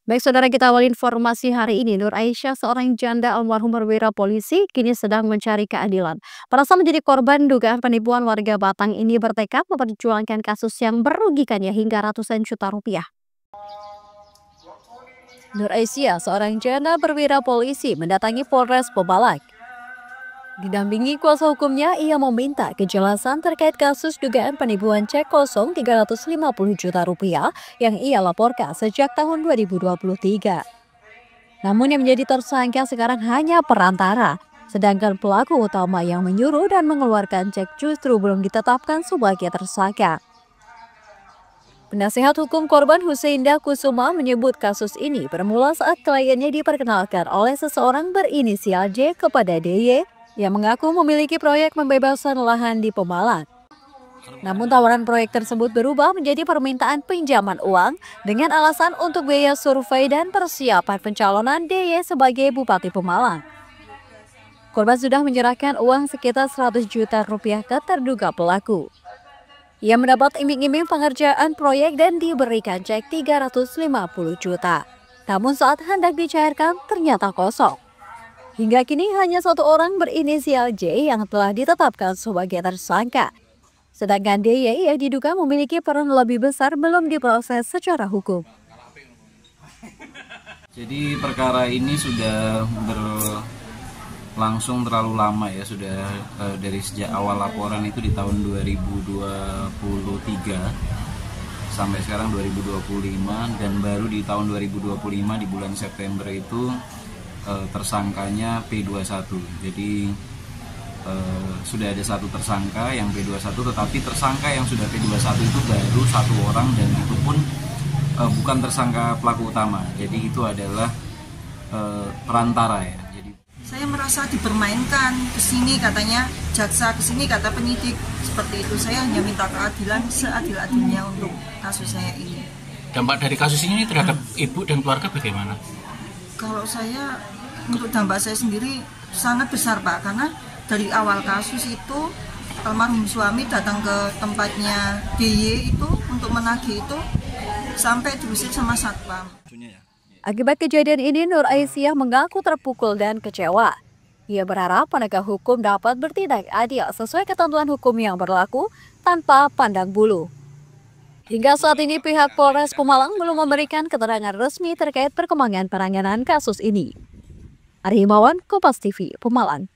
Baik saudara, kita awal informasi hari ini. Nur Aisyah, seorang janda almarhum perwira polisi, kini sedang mencari keadilan. Merasa menjadi korban dugaan penipuan warga Batang ini bertekad memperjuangkan kasus yang merugikannya hingga ratusan juta rupiah. Nur Aisyah, seorang janda perwira polisi, mendatangi Polres Pemalang. Didampingi kuasa hukumnya, ia meminta kejelasan terkait kasus dugaan penipuan cek kosong 350 juta rupiah yang ia laporkan sejak tahun 2023. Namun yang menjadi tersangka sekarang hanya perantara, sedangkan pelaku utama yang menyuruh dan mengeluarkan cek justru belum ditetapkan sebagai tersangka. Penasehat hukum korban Huseinda Kusuma menyebut kasus ini bermula saat kliennya diperkenalkan oleh seseorang berinisial J kepada DY yang mengaku memiliki proyek pembebasan lahan di Pemalang. Namun tawaran proyek tersebut berubah menjadi permintaan pinjaman uang dengan alasan untuk biaya survei dan persiapan pencalonan DY sebagai Bupati Pemalang. Korban sudah menyerahkan uang sekitar 100 juta rupiah ke terduga pelaku. Ia mendapat iming-iming pengerjaan proyek dan diberikan cek 350 juta. Namun saat hendak dicairkan ternyata kosong. Hingga kini hanya satu orang berinisial J yang telah ditetapkan sebagai tersangka. Sedangkan DY yang diduga memiliki peran lebih besar belum diproses secara hukum. Jadi perkara ini sudah berlangsung terlalu lama ya, sudah dari sejak awal laporan itu di tahun 2023 sampai sekarang 2025, dan baru di tahun 2025 di bulan September itu tersangkanya P21. Jadi sudah ada satu tersangka yang P21, tetapi tersangka yang sudah P21 itu baru satu orang, dan itu pun bukan tersangka pelaku utama. Jadi itu adalah perantara ya. Jadi saya merasa dipermainkan, kesini katanya jaksa, kesini kata penyidik, seperti itu. Saya hanya minta keadilan seadil-adilnya untuk kasus saya ini. Dampak dari kasus ini terhadap ibu dan keluarga bagaimana? Kalau saya, untuk dampak saya sendiri sangat besar Pak, karena dari awal kasus itu almarhum suami datang ke tempatnya DY itu untuk menagih itu sampai diusir sama satpam. Akibat kejadian ini, Nur Aisyah mengaku terpukul dan kecewa. Ia berharap penegak hukum dapat bertindak adil sesuai ketentuan hukum yang berlaku tanpa pandang bulu. Hingga saat ini pihak Polres Pemalang belum memberikan keterangan resmi terkait perkembangan penanganan kasus ini. Ari Himawan, Kompas TV, Pemalang.